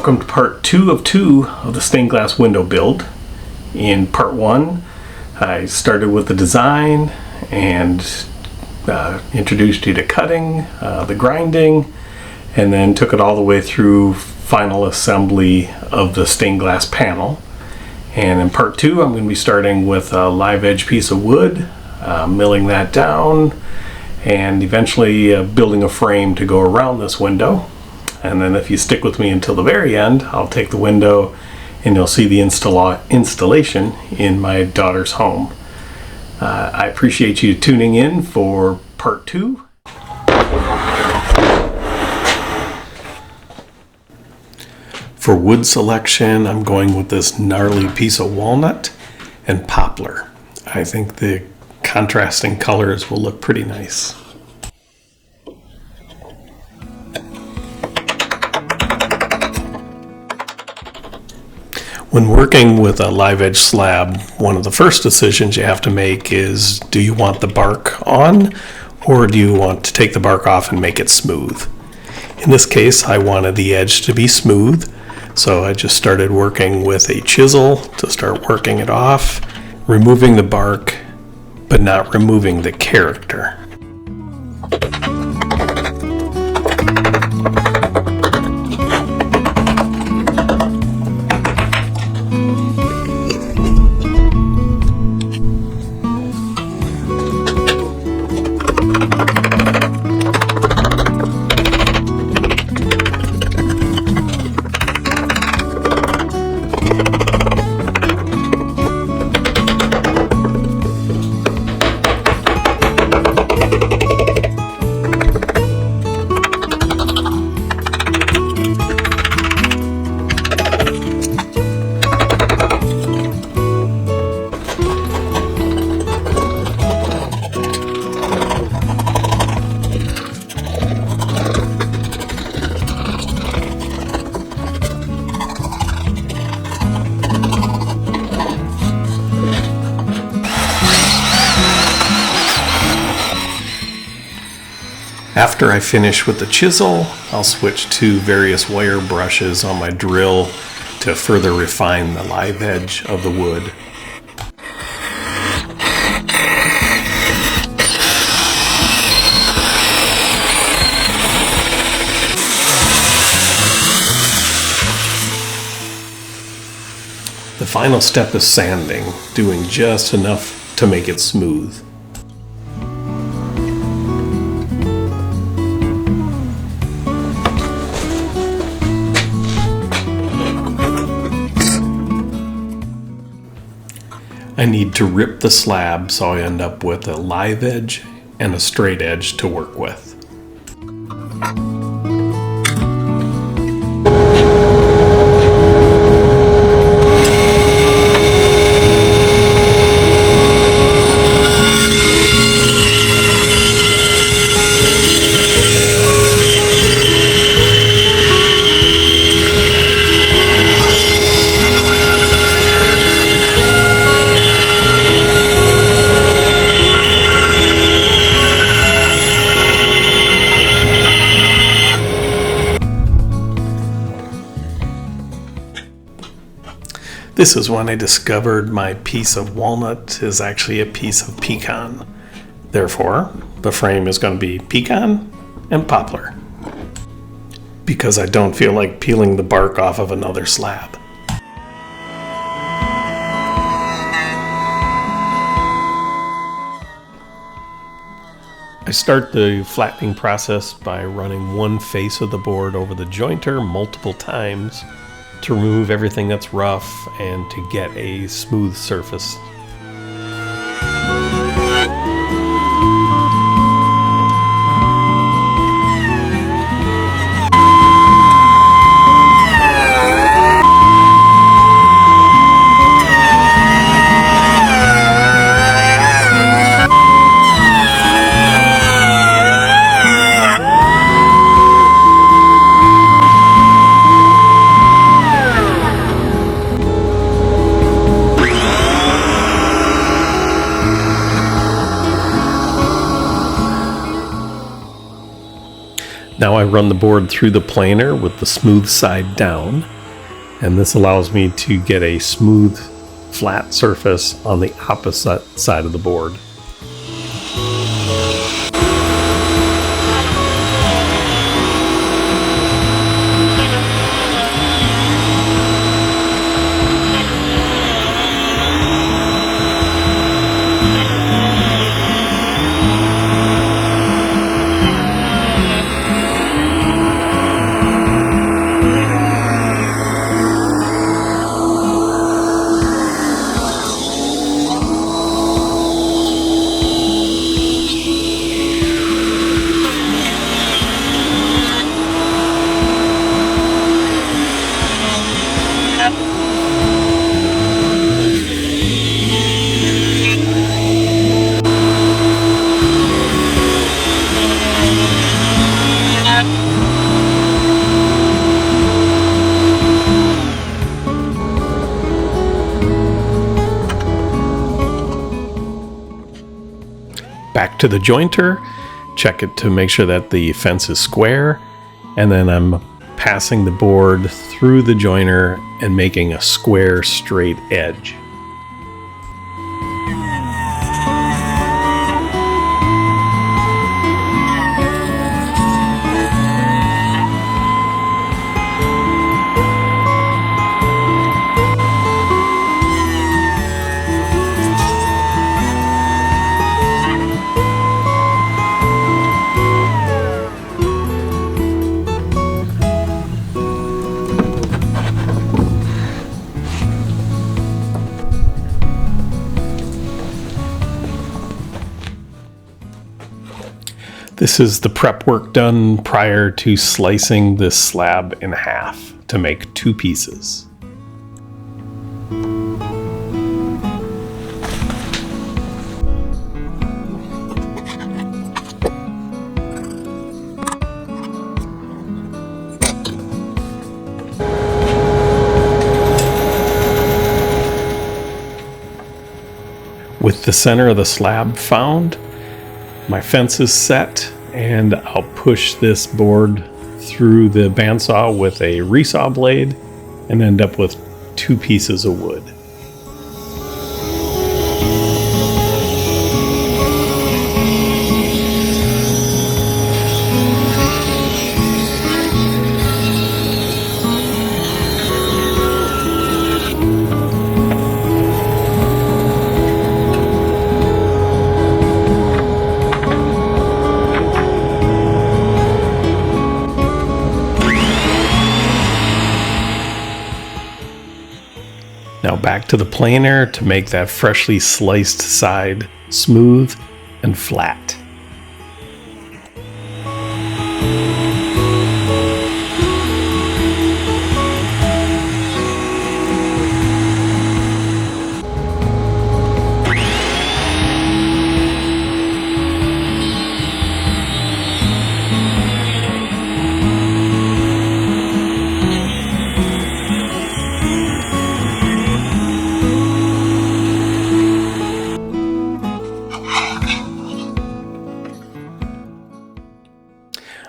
Welcome to part 2 of the stained glass window build. In part 1, I started with the design and introduced you to cutting, the grinding, and then took it all the way through final assembly of the stained glass panel. And in part 2, I'm going to be starting with a live edge piece of wood, milling that down, and eventually building a frame to go around this window. And then if you stick with me until the very end, I'll take the window and you'll see the installation in my daughter's home. I appreciate you tuning in for part 2. For wood selection, I'm going with this gnarly piece of walnut and poplar. I think the contrasting colors will look pretty nice. When working with a live edge slab, one of the first decisions you have to make is, do you want the bark on, or do you want to take the bark off and make it smooth? In this case, I wanted the edge to be smooth, so I just started working with a chisel to start working it off, removing the bark, but not removing the character. After I finish with the chisel, I'll switch to various wire brushes on my drill to further refine the live edge of the wood. The final step is sanding, doing just enough to make it smooth. I need to rip the slab so I end up with a live edge and a straight edge to work with. This is when I discovered my piece of walnut is actually a piece of pecan. Therefore, the frame is going to be pecan and poplar, because I don't feel like peeling the bark off of another slab. I start the flattening process by running one face of the board over the jointer multiple times to remove everything that's rough and to get a smooth surface. Now I run the board through the planer with the smooth side down, and this allows me to get a smooth, flat surface on the opposite side of the board. Back to the jointer, check it to make sure that the fence is square, and then I'm passing the board through the joiner and making a square straight edge. This is the prep work done prior to slicing this slab in half to make 2 pieces. With the center of the slab found, my fence is set, and I'll push this board through the bandsaw with a resaw blade and end up with 2 pieces of wood. Now back to the planer to make that freshly sliced side smooth and flat.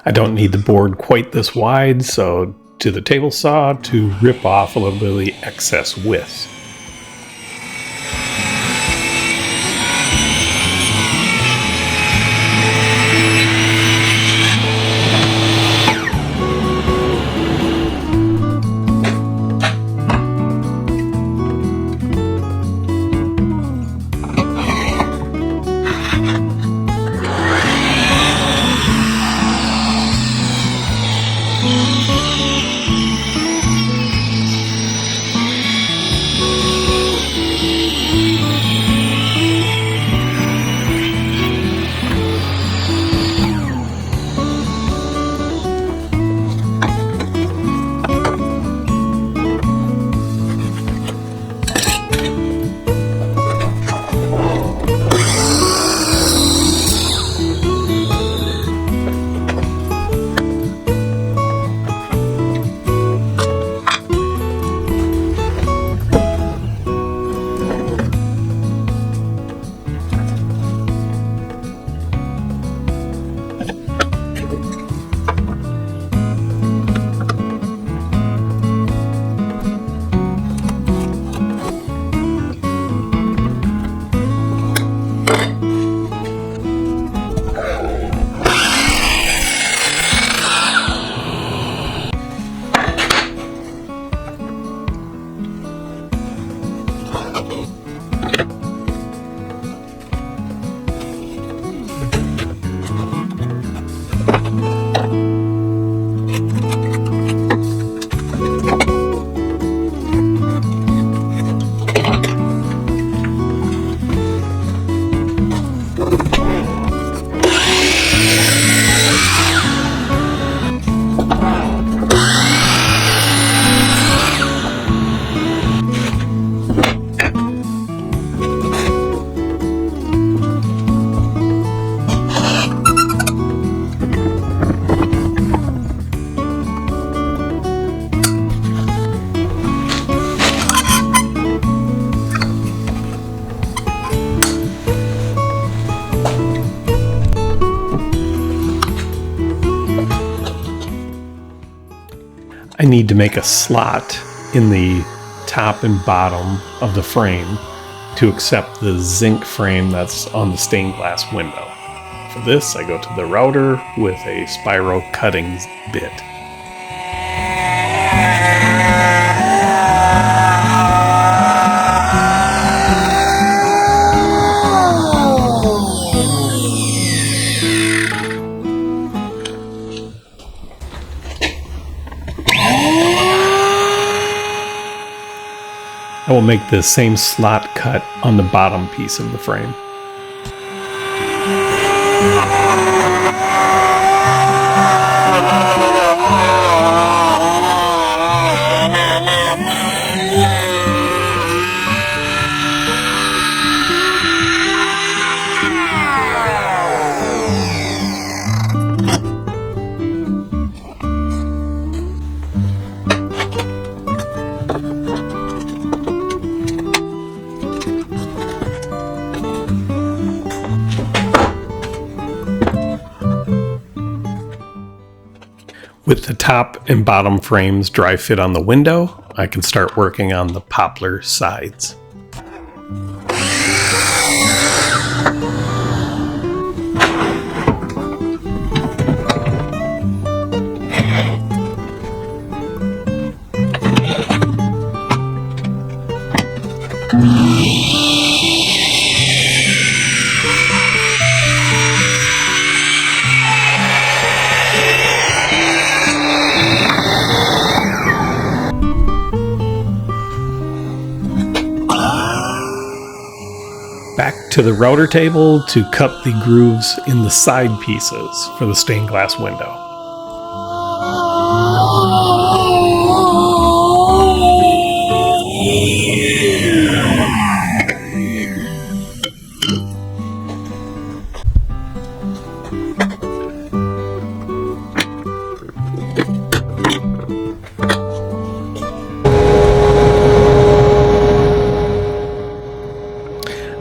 I don't need the board quite this wide, so to the table saw to rip off a little bit of the excess width. need to make a slot in the top and bottom of the frame to accept the zinc frame that's on the stained glass window. For this, I go to the router with a spiral cutting bit. I will make the same slot cut on the bottom piece of the frame. With the top and bottom frames dry fit on the window, I can start working on the poplar sides. Back to the router table to cut the grooves in the side pieces for the stained glass window.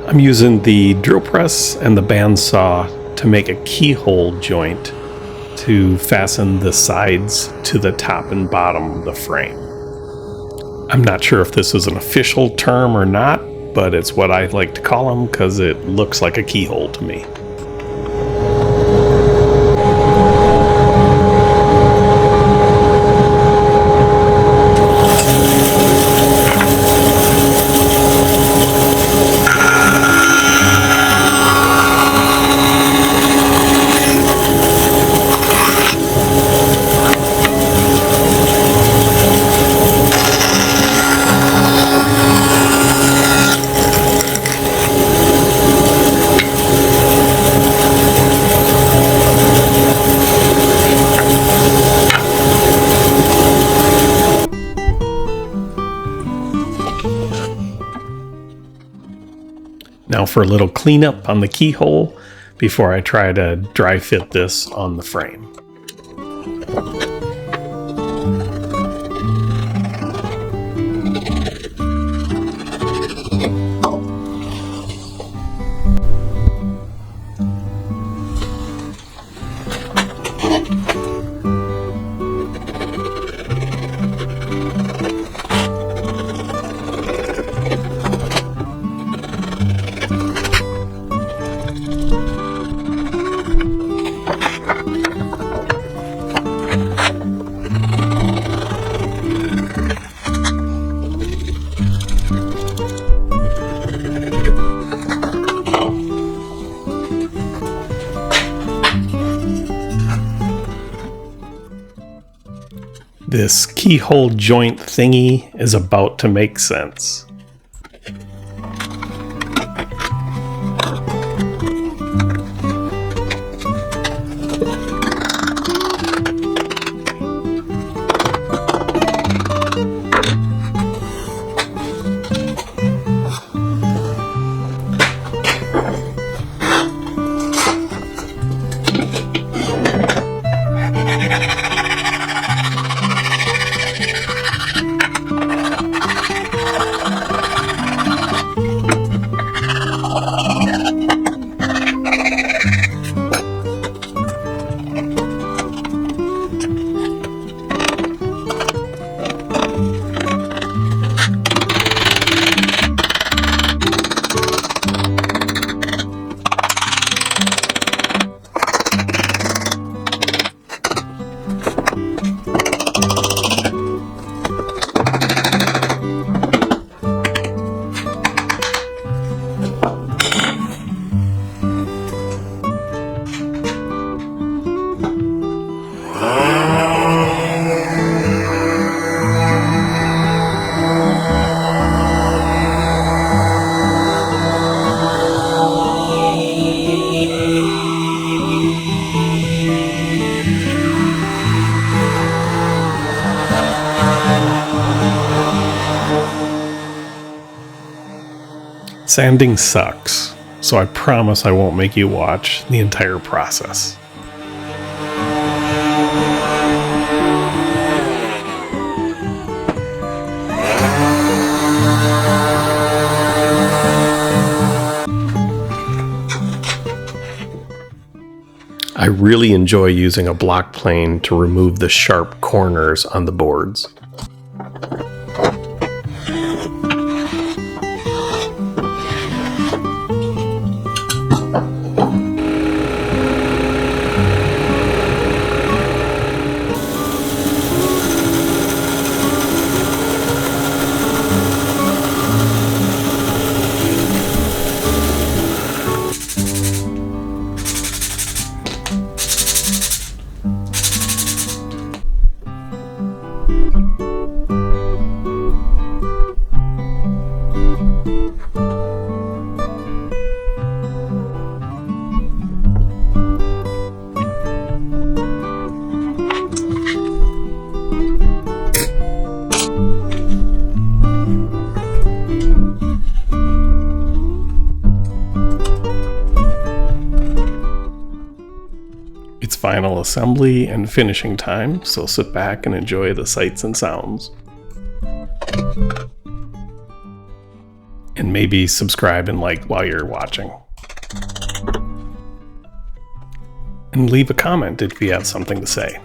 I'm using the drill press and the bandsaw to make a keyhole joint to fasten the sides to the top and bottom of the frame. I'm not sure if this is an official term or not, but it's what I like to call them because it looks like a keyhole to me. Now for a little cleanup on the keyhole before I try to dry fit this on the frame. This keyhole joint thingy is about to make sense. Sanding sucks, so I promise I won't make you watch the entire process. I really enjoy using a block plane to remove the sharp corners on the boards. It's final assembly and finishing time, so sit back and enjoy the sights and sounds. And maybe subscribe and like while you're watching. And leave a comment if you have something to say.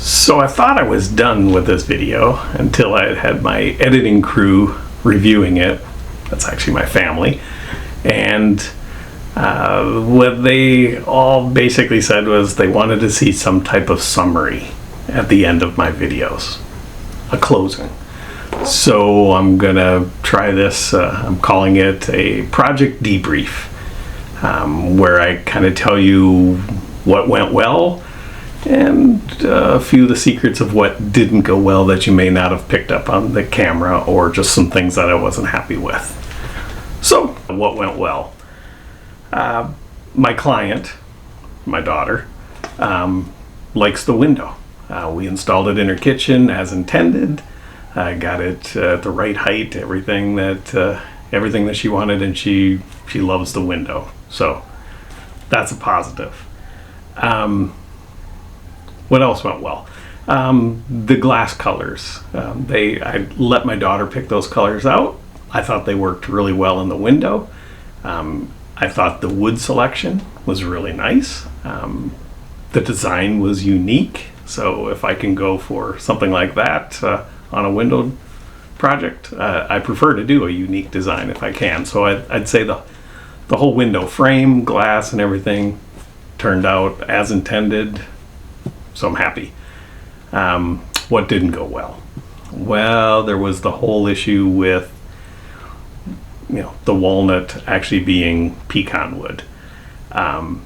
So I thought I was done with this video until I had my editing crew reviewing it. That's actually my family. And what they all basically said was they wanted to see some type of summary at the end of my videos, a closing. So I'm gonna try this. I'm calling it a project debrief, where I kind of tell you what went well and a few of the secrets of what didn't go well that you may not have picked up on the camera, or just some things that I wasn't happy with. So, what went well? My client, my daughter, likes the window. We installed it in her kitchen as intended. I got it at the right height, everything that she wanted, and she loves the window. So, that's a positive. What else went well? The glass colors. I let my daughter pick those colors out. I thought they worked really well in the window. I thought the wood selection was really nice. The design was unique. So if I can go for something like that on a window project, I prefer to do a unique design if I can. So I'd say the whole window frame, glass, and everything turned out as intended. So I'm happy. What didn't go well? Well, there was the whole issue with, the walnut actually being pecan wood. On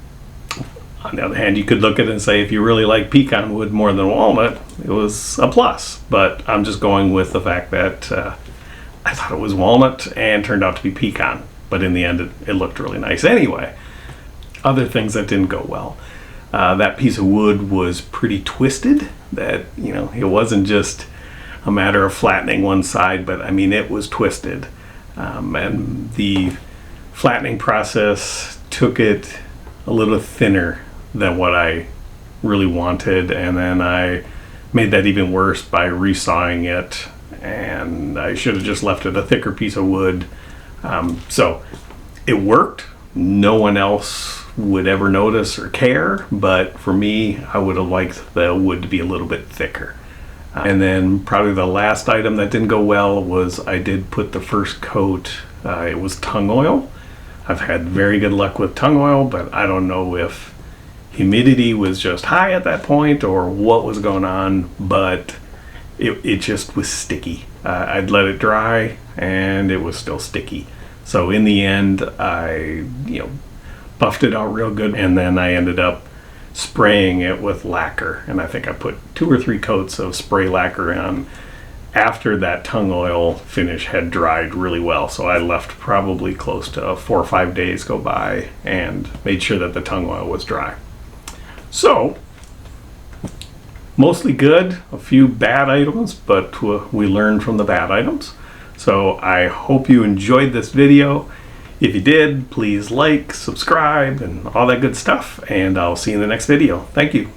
the other hand, you could look at it and say, if you really like pecan wood more than walnut, it was a plus. But I'm just going with the fact that I thought it was walnut and turned out to be pecan. But in the end, it looked really nice anyway. Other things that didn't go well. That piece of wood was pretty twisted. That, it wasn't just a matter of flattening one side, but I mean, it was twisted. And the flattening process took it a little thinner than what I really wanted. And then I made that even worse by resawing it. And I should have just left it a thicker piece of wood. So it worked. No one else would ever notice or care, but for me, I would have liked the wood to be a little bit thicker. And then probably the last item that didn't go well was I did put the first coat, it was tung oil. I've had very good luck with tung oil, but I don't know if humidity was just high at that point or what was going on, but it just was sticky. I'd let it dry and it was still sticky. So in the end, I buffed it out real good, and then I ended up spraying it with lacquer, and I think I put 2 or 3 coats of spray lacquer on after that tung oil finish had dried really well. So I left probably close to 4 or 5 days go by and made sure that the tung oil was dry. So mostly good, a few bad items, but we learned from the bad items. So I hope you enjoyed this video. If you did, please like, subscribe, and all that good stuff. And I'll see you in the next video. Thank you.